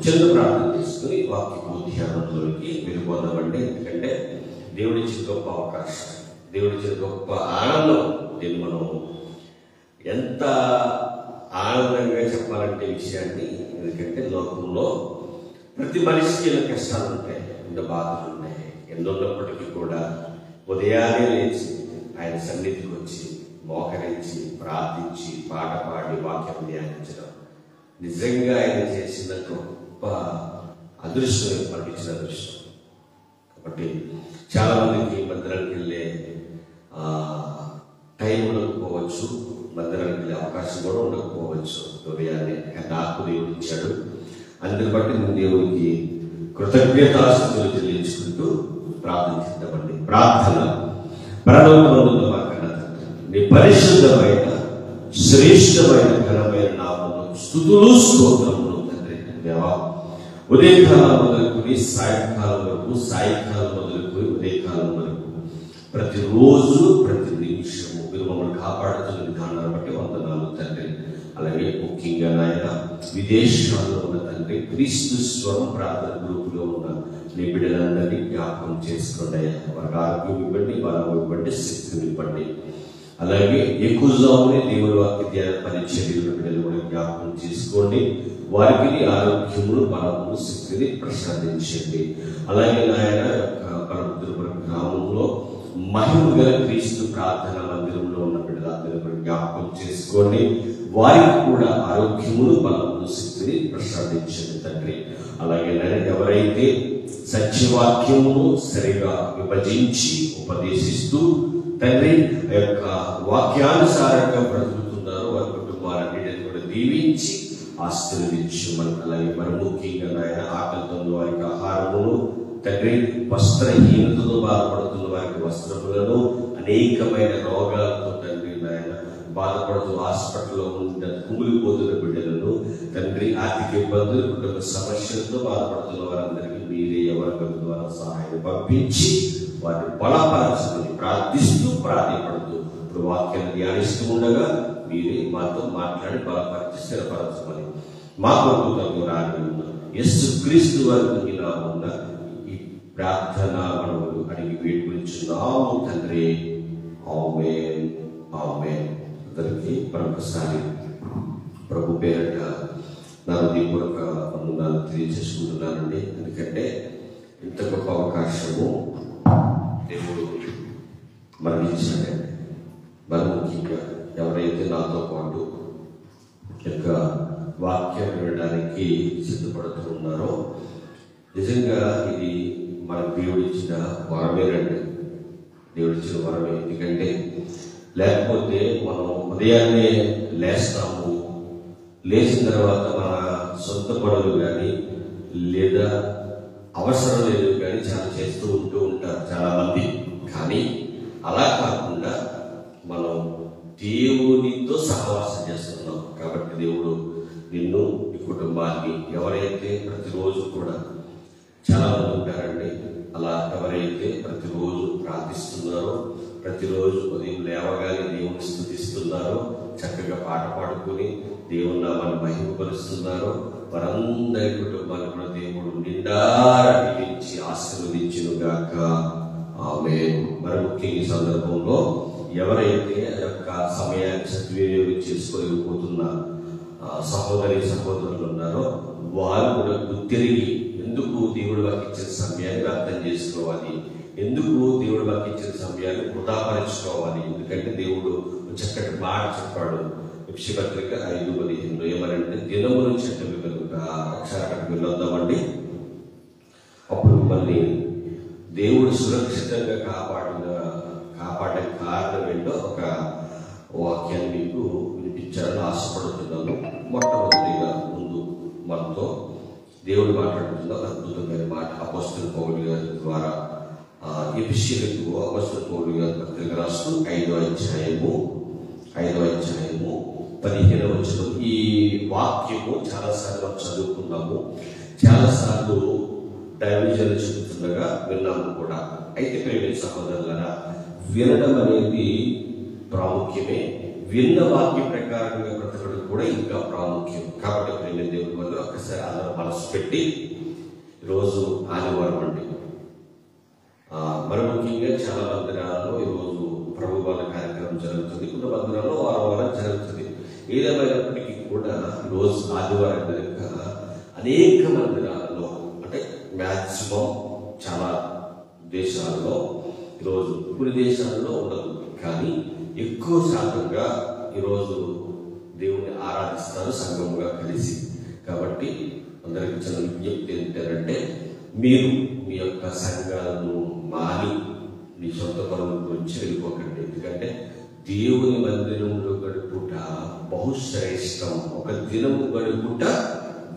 చిన్న ప్రార్థన తీసుకుని వాక్యము ధ్యానంలోకి వెళ్ళిపోదామండి. ఎందుకంటే దేవుడిచ్చిన గొప్ప అవకాశం, దేవుడిచ్చిన గొప్ప ఆనందం. దీన్ని మనం ఎంత ఆనందంగా చెప్పాలంటే విషయాన్ని, ఎందుకంటే లోకంలో ప్రతి మనిషికి ఎన్నో కష్టాలు ఉంటాయి, ఎన్నో బాధలు ఉన్నాయి. ఎన్నున్నప్పటికీ కూడా ఉదయాన్నే లేచి ఆయన సన్నిధికి వచ్చి మోకరించి ప్రార్థించి పాట పాడి వాక్యం ధ్యానించడం నిజంగా ఆయన చేసిన గొప్ప అదృష్టం, పండించిన అదృష్టం. కాబట్టి చాలా మందికి మందిరానికి వెళ్ళే టైం ఉండకపోవచ్చు, మందిరానికి వెళ్ళే అవకాశం కూడా ఉండకపోవచ్చు. ఉదయాన్నే నాకు దేవుడు ఇచ్చాడు, అందుని బట్టి నేను దేవుడికి కృతజ్ఞతాస్తుతులు చెల్లించుకుంటూ ప్రార్థించుతామండి. ప్రార్థన. పరలోకమందున్న మా కన్న తండ్రి, నీ పరిశుద్ధమైన శ్రేష్టమైన ఘనమైన నామములో స్తుతులు స్తోత్రములు తండ్రి. దేవా, ఉదయకాలం మొదలుకొని సాయంకాలం వరకు, సాయంకాలం మొదలుకొని ఉదయకాలం వరకు ప్రతిరోజు ప్రతి నిమిషము మీరు మమ్మల్ని కాపాడుతున్న విధానాన్ని బట్టి వందనాలు తండ్రి. అలాగే ముఖ్యంగా నాయన విదేశాల్లో ఉన్న తండ్రి, క్రీస్తు స్వరం ప్రార్థన గ్రూపులో ఉన్న నీ బిడ్డలందరినీ జ్ఞాపకం చేసుకోండి. వారికి ఆరోగ్యం ఇవ్వండి, బలం ఇవ్వండి, శక్తిని ఇవ్వండి. అలాగే ఎక్కువ జామునే దేవుని వాక్య ధ్యాన పరిచర్యల బిడ్డలు కూడా జ్ఞాపకం చేసుకోండి. వారికి ఆరోగ్యమును, బలమును, శక్తిని ప్రసాదించండి. అలాగే నాయన పరమతిరుపురం గ్రామంలో మహిమ గల క్రీస్తు ప్రార్థన మందిరంలో ఉన్న బిడ్డలందరూ కూడా జ్ఞాపకం చేసుకోండి. వారికి కూడా ఆరోగ్యమును, బలమును, శక్తిని ప్రసాదించండి తండ్రి. అలాగే ఎవరైతే సత్యవాక్యమును సరిగా విభజించి ఉపదేశిస్తూ తండ్రి ఆ యొక్క వాక్యానుసారంగా బ్రతుకుతున్నారో వారి కుటుంబాలన్నిటిని కూడా దీవించి ఆశీర్వదించమని. అలాగే మరి ముఖ్యంగా నాయన ఆకలితో వారికి ఆహారమును తండ్రి, వస్త్రహీనతతో బాధపడుతున్న వారికి వస్త్రములను, అనేకమైన రోగాలతో తండ్రి నాయన బాధపడుతూ హాస్పిటల్లో ఉన్న కుమిలిపోతున్న బిడ్డలను తండ్రి, ఆర్థిక ఇబ్బందులు, కుటుంబ సమస్యలతో బాధపడుతున్న వారందరికీ మీరే ఎవరి ద్వారా సహాయం పంపించి వారిని బలపరచమని ప్రార్థిస్తూ ప్రాధాన్యపడుతూ ఇప్పుడు వాక్యాన్ని ధ్యానిస్తూ ఉండగా మీరే మాతో మాట్లాడి బలపరిచి స్థిరపరచమని మా ప్రభుత్వం రాని ఉన్న యేసుక్రీస్తు వారికి నామమున ఈ ప్రార్థన మనవులు అడిగి వేడుకొనిచున్నాము తండ్రి. ఆమేన్, ఆమేన్. అందరికీ మరొకసారి ప్రభు పేరట నా హృదయపూర్వక వందనాలు తెలియజేసుకుంటున్నానండి. ఎందుకంటే ఇంత గొప్ప అవకాశము దేవుడు మనకి ఇచ్చాడండి. మరి ముఖ్యంగా ఎవరైతే నాతో పాటు యొక్క వాక్యం వినడానికి సిద్ధపడుతూ ఉన్నారో నిజంగా ఇది మన దేవుడిచ్చిన వరమేనండి. దేవుడిచ్చిన వరమే. ఎందుకంటే లేకపోతే మనం ఉదయాన్నే లేస్తాము, లేచిన తర్వాత మన సొంత పనులు కానీ లేదా అవసరం లేదు కానీ చాలా చేస్తూ ఉంటారు చాలా మంది. కానీ అలా కాకుండా మనం దేవునితో సహవాసం చేస్తున్నాం కాబట్టి దేవుడు నిన్ను, నీ కుటుంబాన్ని, ఎవరైతే ప్రతిరోజు కూడా చాలా మంది ఉంటారండి, అలా ఎవరైతే ప్రతిరోజు ప్రార్థిస్తున్నారో, ప్రతిరోజు ఉదయం లేవగానే దేవుని స్తుతిస్తున్నారో, చక్కగా పాట పాడుకుని దేవుని నామాన్ని మహిమపరుస్తున్నారో వారందరి కుటుంబాన్ని కూడా దేవుడు నిండారా దీవించి ఆశీర్వదించునుగాక. ఆమేన్. మరి ముఖ్యంగా ఈ సందర్భంలో ఎవరైతే ఆ యొక్క సమయాన్ని సద్వినియోగం చేసుకోలేకపోతున్న సహోదరి సహోదరులు ఉన్నారో వారు కూడా గుర్తిరిగి ఎందుకు దేవుడు వారికి ఇచ్చిన సమయాన్ని అర్థం చేసుకోవాలి, ఎందుకు దేవుడు వారికి ఇచ్చిన సమయాన్ని వృధాపరించుకోవాలి. ఎందుకంటే దేవుడు చక్కటి మాట చెప్పాడు పత్రిక 5:15 ఏమనంటే దినమును చెడ్డవి కనుక అక్కడికి వెళ్ళొద్దామండి, అప్పుడు మిమ్మల్ని దేవుడు సురక్షితంగా కాపాడే కారణం ఏంటో ఒక వాక్యాన్ని మీకు వినిపించాలని ఆశపడుతున్నాను. మొట్టమొదటిగా ముందు మనతో దేవుడు మాట్లాడుతున్న అద్భుతమైన మాట అపోస్తలుల పౌలు గారి ద్వారా ఎఫెసీయులకు అపోస్తలుల పౌలు గారి పత్రిక రాస్తూ 5వ అధ్యాయము 15వ వచనం. ఈ వాక్యము చాలాసార్లు చదువుకున్నాము, చాలాసార్లు డైవిజన్లు చెబుతుండగా విన్నాము కూడా. అయితే ప్రేమ సహోదరులారా, వినడం అనేది ప్రాముఖ్యమే, విన్న వాక్య ప్రకారంగా బ్రతకడం కూడా ఇంకా ప్రాముఖ్యం. కాబట్టి ప్రేమ దేవుని వల్ల ఒక్కసారి అందరూ మనసు పెట్టి, ఈరోజు ఆదివారం అండి, మరి ముఖ్యంగా చాలా మందిరాల్లో ఈరోజు ప్రభు వాళ్ళ కార్యక్రమం జరుగుతుంది, కొన్ని మందిరాల్లో వారం జరుగుతుంది. ఏదేమైనప్పటికీ కూడా ఈరోజు ఆదివారం కనుక అనేక మందిరాల్లో, అంటే మ్యాక్సిమం చాలా దేశాల్లో ఈరోజు, కొన్ని దేశాల్లో ఉండదు కానీ ఎక్కువ శాతంగా ఈరోజు దేవుణ్ణి ఆరాధిస్తారు సంఘముగా కలిసి. కాబట్టి అందరికి చిన్న విజ్ఞప్తి ఏంటంటే, మీరు మీ యొక్క సంఘాలను మాని మీ సొంత పనుల గురించి వెళ్ళిపోకండి. ఎందుకంటే దేవుని మందిరంలో గడుపుట బహుశ్రేష్టం. ఒక దినము గడుపుట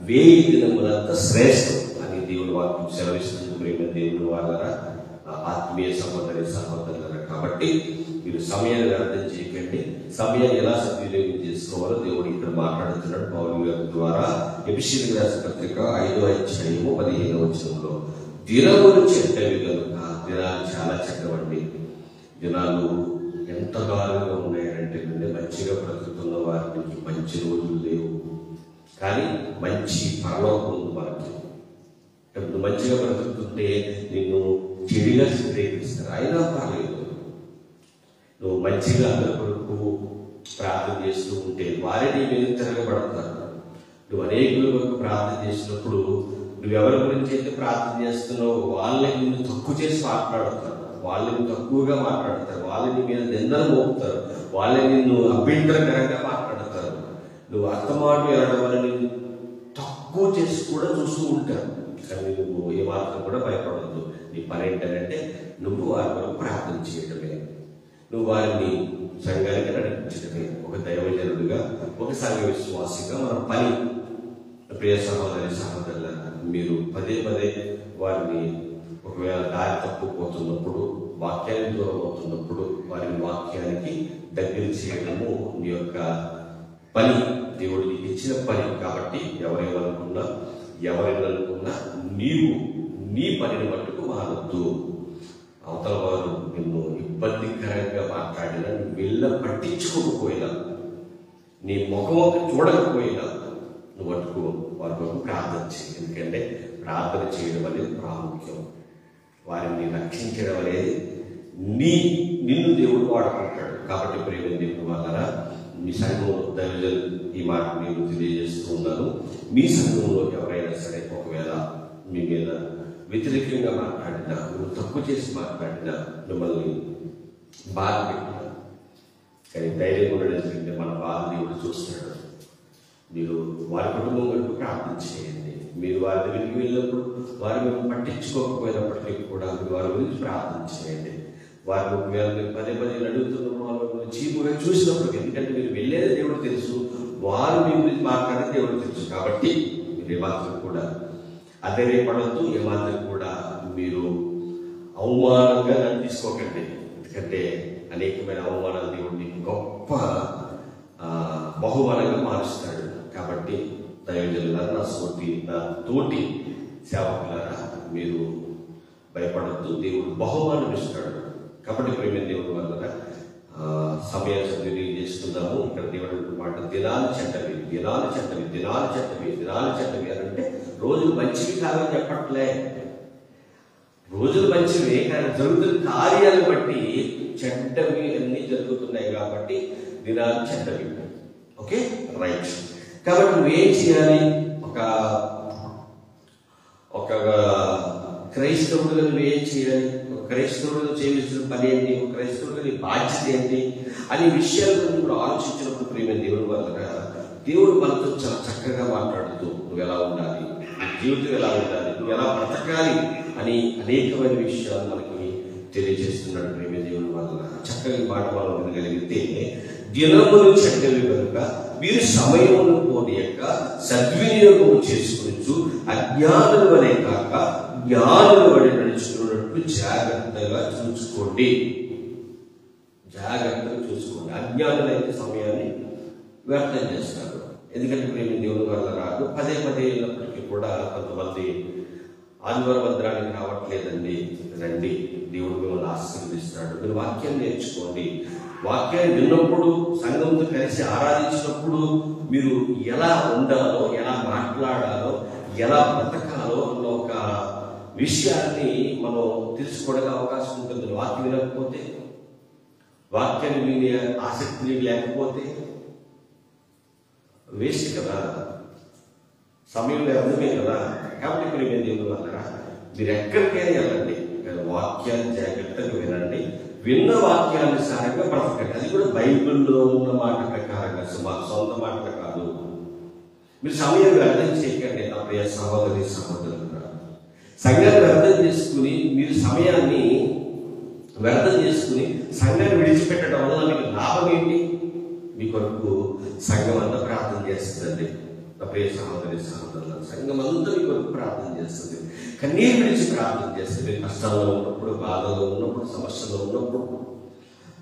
1000 దినములంత శ్రేష్టం అని దేవుని వాక్యం సెలవిస్తుంది. ప్రేమ దేవుని వాళ్ళ ఆత్మీయ సహోదరులారా, కాబట్టి మీరు సమయాన్ని వ్యర్థం చేయకండి. సమయాన్ని ఎలా సద్వినియోగం చేసుకోవాలో దేవుడు ఇక్కడ మాట్లాడుతున్నాడు పౌలు గారి ద్వారా. ఎఫెసీయులకు రాసిన పత్రిక 5వ అధ్యాయము 15వ వచనంలో, దినములు చెడ్డవి కనుక, దినాలు చాలా చెడ్డవండి. దినాలు ఎంత దారుణంగా ఉన్నాయంటే, మంచిగా బ్రతుకుతున్న వారికి మంచి రోజులు లేవు, కానీ మంచి పరలోకం ఉంది మనకి. నువ్వు మంచిగా బ్రతుకుతుంటే నిన్ను చెడుగా చిత్రీకరిస్తారు, అయినా పర్లేదు. నువ్వు మంచిగా అందరి కొరకు ప్రార్థన చేస్తూ ఉంటే వారిని మీద తిరగబడతారు. నువ్వు అనేకుల కొరకు ప్రార్థన చేసినప్పుడు నువ్వెవరి గురించి అయితే ప్రార్థన చేస్తున్నావు వాళ్ళని నిన్ను తక్కువ చేసి మాట్లాడతారు, వాళ్ళని తక్కువగా మాట్లాడతారు, వాళ్ళని మీద నిందలు మోపుతారు, వాళ్ళని నిన్ను అభ్యంతరకరంగా మాట్లాడతారు. నువ్వు అర్థమాటు వెళ్ళడం వల్ల నిన్ను తక్కువ చేసి కూడా చూస్తూ ఉంటారు. కానీ నువ్వు ఏమాత్రం కూడా భయపడద్దు. నీ పని ఏంటంటే నువ్వు వారి కొరకు ప్రార్థన చేయడమే, నువ్వు వారిని సంఘానికి నడిపించడమే. ఒక దైవజనుడిగా, ఒక సంఘ విశ్వాసిగా మన పని. ప్రియ సహోదరి సహోదరుల, మీరు పదే వారిని ఒకవేళ దారి తప్పుపోతున్నప్పుడు, వాక్యానికి దూరం అవుతున్నప్పుడు వారిని వాక్యానికి దగ్గర చేయడము నీ యొక్క పని, దేవుడు నీకు ఇచ్చిన పని. కాబట్టి ఎవరేమనుకున్నా నీవు నీ పనిని మట్టుకు మారద్దు. అవతల వారు నిన్ను ఇబ్బందికరంగా మాట్లాడినా, నువ్వు వెళ్ళ పట్టించుకోకపోయినా, నీ ముఖం చూడకపోయినా నువ్వు మట్టుకు వారి కొరకు ప్రార్థన చేయి. ఎందుకంటే ప్రార్థన చేయడం అనేది ప్రాముఖ్యం. వారిని రక్షించడం అనేది నిన్ను దేవుడు వాడుకుంటాడు. కాబట్టి ప్రేమ దేవుడు వల్ల మీ సంఘంలో దైవజనులు ఈ మాట నేను తెలియజేస్తూ ఉన్నాను. మీ సంఘంలో ఎవరైనా సరే ఒకవేళ మీ మీద వ్యతిరేకంగా మాట్లాడినా, నువ్వు తక్కువ చేసి మాట్లాడినా, మిమ్మల్ని బాధ పెట్టినా, కానీ ధైర్యం ఉండేది, మన బాధ దేవుడు చూస్తాడు. మీరు వారి కుటుంబం వరకు ప్రార్థన చేయండి. మీరు వారి దగ్గరికి వెళ్ళినప్పుడు వారు మేము పట్టించుకోకపోయినప్పటికీ కూడా మీరు వారి గురించి ప్రార్థన చేయండి. వారిని ఒకవేళ మీరు పదే అడుగుతున్నప్పుడు వాళ్ళు చీపుగా చూసినప్పుడు, ఎందుకంటే మీరు వెళ్ళేది దేవుడు తెలుసు, వారు మీ గురించి మాట్లాడేది దేవుడు తెలుసు. కాబట్టి మీరు ఏమాత్రం కూడా అధైర్యపడద్దు, ఏమాత్రం కూడా మీరు అవమానంగా నన్ను తీసుకోకండి. ఎందుకంటే అనేకమైన అవమానాలు దేవుడు మీకు గొప్ప బహుమానంగా మారుస్తాడు. కాబట్టి దైవజనులారా, నా తోటి సేవకులారా, మీరు భయపడద్దు, దేవుడు బహుమానం ఇస్తాడు. కాబట్టి ప్రేమ దేవుడు వల్ల సమయాన్ని సద్వినియోగం చేసుకుందాము. ఇక్కడ దేవుడు మాట, దినాలు చెడ్డవి అని అంటే రోజులు మంచివి కాదని చెప్పట్లే. రోజులు మంచివే, కానీ జరుగుతున్న కార్యాలను బట్టి చెడ్డవి అన్నీ జరుగుతున్నాయి. కాబట్టి దినాలు చెడ్డవి. Okay, right. కాబట్టి నువ్వేం చేయాలి? ఒక క్రైస్తవుడుగా నువ్వేం చేయాలి? ఒక క్రైస్తవుడుగా చేయవలసిన పని ఏంటి? ఒక క్రైస్తవుడుగా నీ బాధ్యత ఏంటి అనే విషయాల గురించి కూడా ఆలోచించినప్పుడు ప్రేమ దేవుడు వల్ల దేవుడు మనతో చాలా చక్కగా మాట్లాడుతూ, నువ్వు ఎలా ఉండాలి, నీ జీవితం ఎలా ఉండాలి, నువ్వు ఎలా బ్రతకాలి అని అనేకమైన విషయాలు మనకి తెలియజేస్తున్నాడు. ప్రేమ దేవుడు వల్ల చక్కగా మాట మనం వినగలిగితే, దినములు చెడ్డవి కనుక మీరు సమయమును పోనీయక సద్వినియోగం చేసుకోవచ్చు, అజ్ఞానుల వలె కాక జ్ఞానుల వలె నడుచుకున్నట్లు జాగ్రత్తగా చూసుకోండి. అజ్ఞానులైతే సమయాన్ని వ్యర్థం చేస్తారు. ఎందుకంటే ప్రేమ దేవుని వల్ల రాదు. పదే వెళ్ళినప్పటికీ కూడా కొంతమంది ఆదివారం మందిరానికి రావట్లేదండి, రండి, దేవుడు మిమ్మల్ని ఆశీర్వదిస్తాడు, మీరు వాక్యాన్ని నేర్చుకోండి. వాక్యాన్ని విన్నప్పుడు, సంఘంతో కలిసి ఆరాధించినప్పుడు మీరు ఎలా ఉండాలో, ఎలా మాట్లాడాలో, ఎలా బ్రతకాలో అన్న ఒక విషయాన్ని మనం తెలుసుకోవడానికి అవకాశం ఉంటుంది. వాక్యం వినకపోతే, వాక్యాన్ని వినే ఆసక్తి లేకపోతే వేస్ట్ కదా, సమయం వ్యర్థమే కదా. కాబట్టి మీరు దేవుని వల్ల మీరు ఎక్కడికైనా వెళ్ళండి, వాక్యాన్ని జాగ్రత్తగా వినండి, విన్న వాక్యానుసారంగా బ్రతకండి. అది కూడా బైబిల్లో ఉన్న మాట ప్రకారంగా, మా సొంత మాటలు కాదు. మీరు సమయం వ్యర్థం చేయకండి. నా ప్రియ సహోదరి సహోదరులుగా, సంఘాన్ని వ్యర్థం చేసుకుని మీరు సమయాన్ని వ్యర్థం చేసుకుని సంఘాన్ని విడిచిపెట్టడం వల్ల మీకు లాభం ఏంటి? మీ కొరకు సంఘం అంతా ప్రార్థన చేస్తుందండి. నా ప్రియ సహోదరి సహోదరులు, సంఘం అంతా మీ కొరకు ప్రార్థన చేస్తుంది, కన్నీరు విడిచి ప్రార్థన చేస్తుంది. కష్టాల్లో ఉన్నప్పుడు, బాధలో ఉన్నప్పుడు, సమస్యలో ఉన్నప్పుడు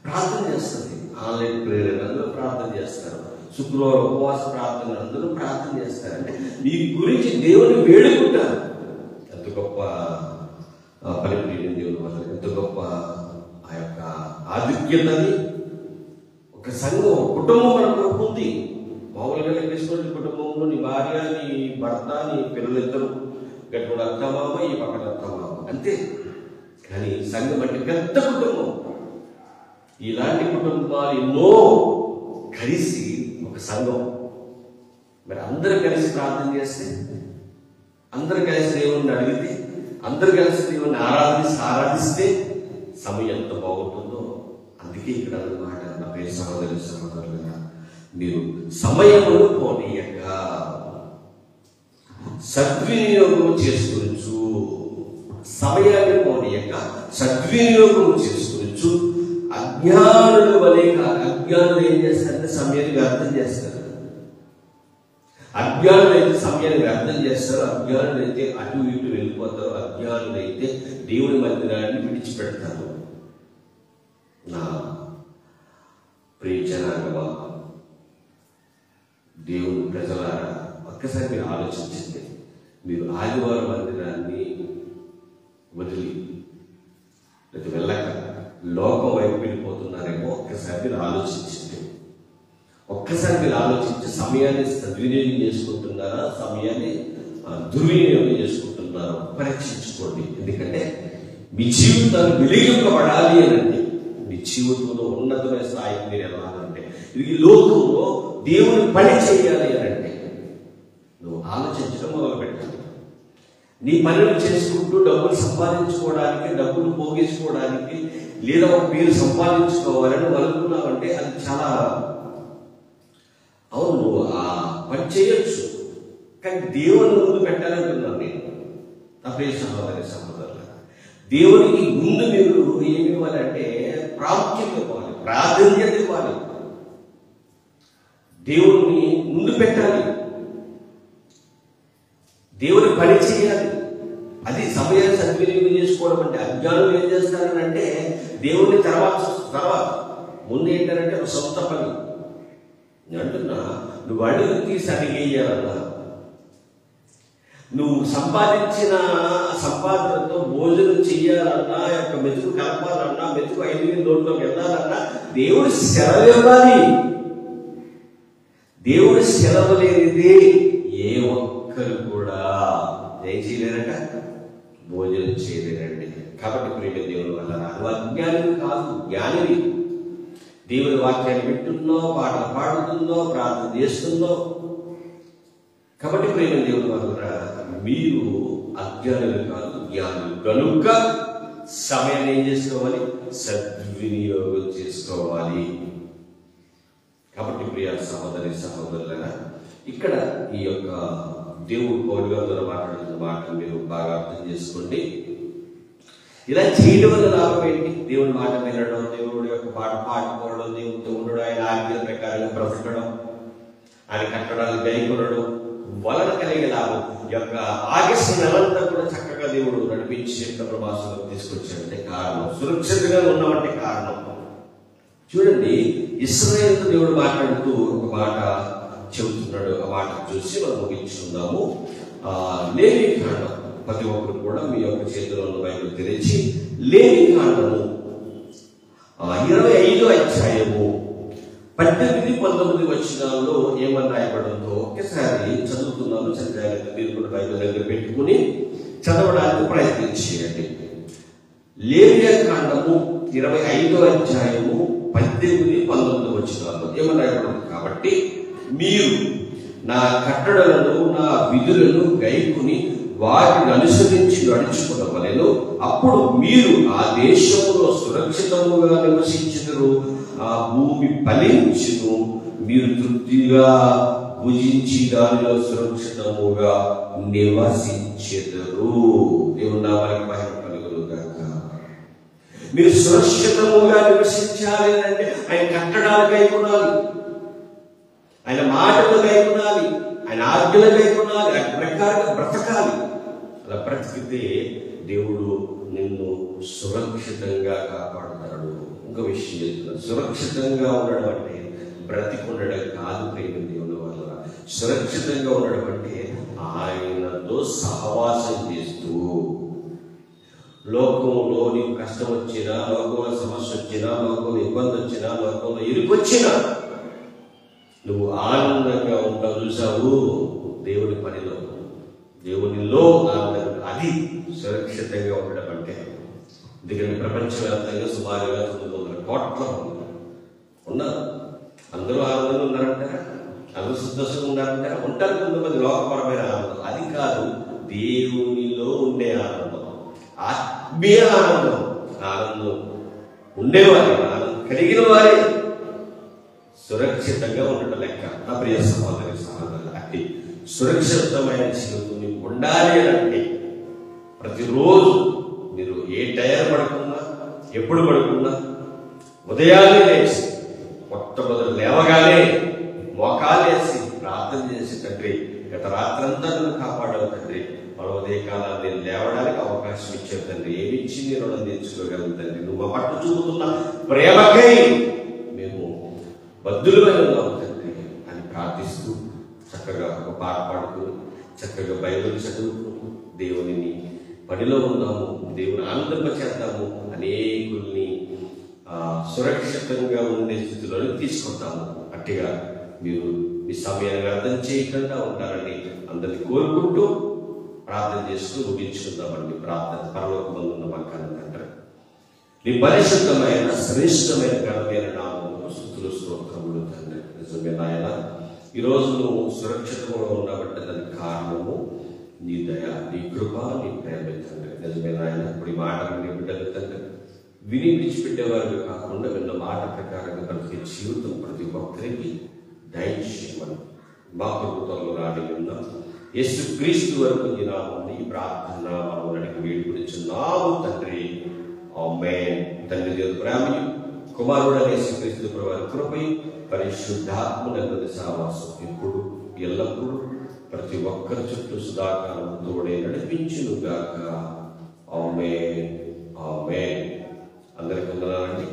ప్రార్థన చేస్తుంది. ఆన్లైన్ ప్రేయర్ అందరూ ప్రార్థన చేస్తారు, శుక్రవారం ఉపవాస ప్రార్థన అందరూ ప్రార్థన చేస్తారు. అంటే మీ గురించి దేవుని వేడుకుంటారు. ఎంత గొప్ప పరిప్రీతి దేవుని వల్ల, ఎంత గొప్ప ఆ యొక్క ఆధిక్యతని ఒక సంఘం, కుటుంబం మనకు ఉంది. మామూలుగా లెక్కేసుకోండి, కుటుంబంలో నీ భార్య, నీ భర్త, నీ పిల్లలిద్దరు, గట్టుడు అత్తమామ, ఈ పక్కన అత్తమామ, అంతే. కానీ సంఘం అంటే పెద్ద కుటుంబం. ఇలాంటి కుటుంబాలు ఎన్నో కలిసి ఒక సంఘం. మరి అందరూ కలిసి ప్రార్థన చేస్తే, అందరూ కలిసి దేవుణ్ణి అడిగితే, అందరూ కలిసి దేవుణ్ణి ఆరాధిస్తే సమయం ఎంత బాగుంటుందో. అందుకే ఇక్కడ అన్నమాట, నా పేరు సహోదరి సహోదరులుగా, మీరు సమయమును పోనీయక సద్వినియోగం చేసుకోవచ్చు. సమయాన్ని పోనీయక సద్వినియోగం చేసుకోవచ్చు. అజ్ఞానుల వలె కాదు. అజ్ఞానులు ఏం చేస్తారంటే సమయాన్ని వ్యర్థం చేస్తారు. అజ్ఞానులైతే సమయాన్ని వ్యర్థం చేస్తారు. అజ్ఞానులైతే అటు ఇటు వెళ్ళిపోతారు. అజ్ఞానులైతే దేవుని మందిరాన్ని విడిచిపెడతారు. నా ప్రియ జనాంగమా, దేవుని ప్రజలారా, ఒక్కసారి మీరు ఆలోచించండి. మీరు ఆదివారం మందిరాన్ని వదిలి లేదా వెళ్ళక లోకం వైపు వెళ్ళిపోతున్నారేమో ఒక్కసారి మీరు ఆలోచించండి. ఒక్కసారి మీరు ఆలోచించి సమయాన్ని సద్వినియోగం చేసుకుంటున్నారా, సమయాన్ని దుర్వినియోగం చేసుకుంటున్నారో పరీక్షించుకోండి. ఎందుకంటే మీ జీవితాలు వెలిగింపబడాలి అనండి, మీ జీవితంలో ఉన్నతమైన స్థాయికి మీరు వెళ్ళాలంటే, ఇది లోకంలో దేవుని పని చేయాలి అనంటే నువ్వు ఆలోచించడం మొదలు పెట్టాలి. నీ పనులు చేసుకుంటూ డబ్బులు సంపాదించుకోవడానికి, డబ్బులు పోగేసుకోవడానికి, లేదా ఒక పేరు సంపాదించుకోవాలని అనుకున్నావంటే అది చాలా అవును, నువ్వు ఆ పని చేయొచ్చు. కానీ దేవుని ముందు పెట్టాలంటున్నాను నేను. నా ప్రియ సహోదరి సహోదరులు, దేవునికి ముందు మీరు ఏమి ఇవ్వాలంటే ప్రాముఖ్యత ఇవ్వాలి, ప్రాధాన్యత ఇవ్వాలి. దేవుని ముందు పెట్టాలి, దేవుని పని చేయాలి. అది సమయాన్ని సద్వినియోగం చేసుకోవడం అంటే. అజ్ఞానులు ఏం చేస్తారనంటే దేవుని తర్వాత ముందు ఏంటంటే ఒక సొంత పని. నేను అంటున్నా, నువ్వు అడుగు తీసి అడిగేయాలన్నా, నువ్వు సంపాదించిన సంపాదనతో భోజనం చెయ్యాలన్నా, యొక్క మెతుకు కలపాలన్నా, మెతుకు 5,000 నోట్లోకి వెళ్ళాలన్నా దేవుడు సెలవు ఇవ్వాలి. దేవుడు సెలవు లేనిది ఏ ఒక్కరు కూడా ఏం చేయలేరట, భోజనం చేయలేరండి. కాబట్టి ప్రేమ దేవుని వల్ల నువ్వు అజ్ఞాని కాదు, జ్ఞానివి. దేవుని వాక్యాన్ని వింటున్నావు, పాటలు పాడుతున్నావు, ప్రార్థన చేస్తున్నావు. కాబట్టి ప్రేమ దేవుని వల్ల మీరు అజ్ఞానులు కాదు, జ్ఞానులు. కనుక సమయాన్ని ఏం చేసుకోవాలి, సద్వినియోగం చేసుకోవాలి. కాబట్టి ప్రియ సహోదరి సహోదరులైనా, ఇక్కడ ఈ యొక్క దేవుడు పౌలు గారితో మాట్లాడుతున్న మాట మీరు బాగా అర్థం చేసుకోండి. ఇలా చేయడం వల్ల లాభం ఏంటి? దేవుని మాట వినడం, దేవుడి యొక్క పాట పాడుకోవడం, దేవుడితో ఉండడం, ఆయన ఆజ్ఞల ప్రకారంగా బ్రతకడం, ఆయన కట్టడాలు గైకొనడం వలన కలిగే లాభం. యొక్క ఆగస్టు నెలంతా కూడా చక్కగా దేవుడు నడిపించి ప్రభాసంలో తీసుకొచ్చాడంటే కారణం, సురక్షితంగా ఉన్నామంటే కారణం. చూడండి, ఇశ్రాయేలుతో దేవుడు మాట్లాడుతూ ఒక మాట చెబుతున్నాడు. ఆ మాట చూసి మనం ముగించుకుందాము. లేవీకాండం, ప్రతి ఒక్కరు కూడా మీ యొక్క చేతిలో ఉన్న బైబిల్ తెరిచి లేవీకాండము 25వ అధ్యాయము 18-19 వచనాల్లో ఏమని రాయబడిందో ఒక్కసారి చదువుతున్నాను. చదివాక మీరు కూడా బైబిల్ దగ్గర పెట్టుకుని చదవడానికి ప్రయత్నం చేయండి. లేవియాకాండము 25వ అధ్యాయము 18-19 వచనాల్లో ఏమని రాయబడింది? కాబట్టి మీరు నా కట్టడలను నా విధులను గైకుని వాటిని అనుసరించి నడుచుకునవలెను. అప్పుడు మీరు ఆ దేశంలో సురక్షితముగా నివసించుదురు. ఆ భూమి ఫలించును. మీరు తృప్తిగా భుజించి దానిలో సురక్షితముగా నివసించెదరు. దేవుని నామానికి మహిమ కలుగునుగాక. మీరు సురక్షితముగా నివసించాలి అంటే ఆయన కట్టడాలు గైకొనాలి, ఆయన మాటలు గైకొనాలి, ఆయన ఆజ్ఞలు గైకొనాలి, ఆయన ప్రకారంగా బ్రతకాలి. అలా బ్రతికితే దేవుడు నిన్ను సురక్షితంగా కాపాడుతాడు. ఇంకో విషయం చెప్తున్నాను, సురక్షితంగా ఉండడం అంటే బ్రతికి ఉండడం కాదు. ప్రేమ దేవుని వల్ల సురక్షితంగా ఉండడం అంటే ఆయనతో సహవాసం చేస్తూ, లోకంలో నీకు కష్టం వచ్చినా, లోకంలో సమస్య వచ్చినా, లోకంలో ఇబ్బంది వచ్చినా, లోకంలో ఇరుకొచ్చినా నువ్వు ఆనందంగా ఉంటావు. చూసావు దేవుని పనిలో, దేవునిలో ఆనందంగా, అది సురక్షితంగా ఉండడం అంటే. ఎందుకంటే ప్రపంచవ్యాప్తంగా సుమారుగా 900 కోట్ల ఉన్నారు. అందరూ ఆనందంగా ఉన్నారంటారా? అందరూ సంతోషంగా ఉన్నారంటారా? ఉంటారు కొంతమంది లోకపరమైన ఆనందం. అది కాదు, దేవునిలో ఉండే ఆనందం, ఆత్మీయ ఆనందం. ఆనందం ఉండేవారే, ఆనందం కలిగిన వారే సురక్షితంగా ఉండటం లెక్క. నా ప్రియ సహోదరి సహోదరులు, అట్టి సురక్షితమైన జీవితం మీకు ఉండాలి అంటే ప్రతిరోజు మీరు ఏ టైర్ పడుకున్నా, ఎప్పుడు పడుకున్నా, ఉదయాన్నే లేచి మొట్టమొదటి లేవగానే మోకాలేసి ప్రార్థన చేసి, తండ్రి గత రాత్రంతా నన్ను కాపాడావు తండ్రి, మన ఉదయకాలాన్ని లేవడానికి అవకాశం ఇచ్చావు తండ్రి, ఏమిచ్చి నేను రుణం తీర్చుకోగలను తండ్రి, నువ్వు మా పట్ల చూపుతున్న ప్రేమకై మేము బద్దులమై ఉన్నాము తండ్రి అని ప్రార్థిస్తూ చక్కగా ఒక పాట పాడుతూ చక్కగా బైబిల్ చదువుతూ దేవుని పనిలో ఉన్నాము. దేవుని ఆనందింపచేద్దాము. అనేకుల్ని సురక్షితంగా ఉండే స్థితిలోనే తీసుకుంటాము. అట్టిగా మీరు మీ సమయాన్ని అర్థం చేయకుండా ఉంటారని అందరినీ కోరుకుంటూ ప్రార్థన చేస్తూ ముగించుకుందామండి. ప్రార్థన. పరలోకమందున్న మా కన్న తండ్రి, నీ పరిశుద్ధమైన శ్రేష్టమైన ఘనమైన నామముకు స్తుతులు స్తోత్రములు తండ్రి. నిజమే నాయన, ఈరోజు నువ్వు సురక్షితంగా ఉండబట్టే దానికి కారణము నీ దయ, నీ కృప, నీ ప్రేమ తండ్రి. నిజమే నాయన, ఇప్పుడు ఈ మాటలు నీ బిడ్డలు తండ్రి విని విడిచిపెట్టేవారు కాకుండా విన్న మాట ప్రకారంగా ప్రతి జీవితం ప్రతి ఒక్కరికి దయచేయమని మా ప్రభుత్వంలో రాని ఉన్నాం. యేసుక్రీస్తు వరకు నీ నామముని ఈ ప్రార్థన మనకి వేడుకొనిచున్నాము తండ్రి. ఆమేన్. తండ్రి దేవుని ప్రేమయు కుమారుడైన యేసుక్రీస్తు ప్రభువు కృపయు పరిశుద్ధాత్మల సహవాసం ఇప్పుడు ఎల్లప్పుడూ ప్రతి ఒక్కరి చుట్టూ సదాకాలం తోడే నడిపించునుగాక. ఆమేన్. ఆమేన్. అందరికీ వందనాలండి.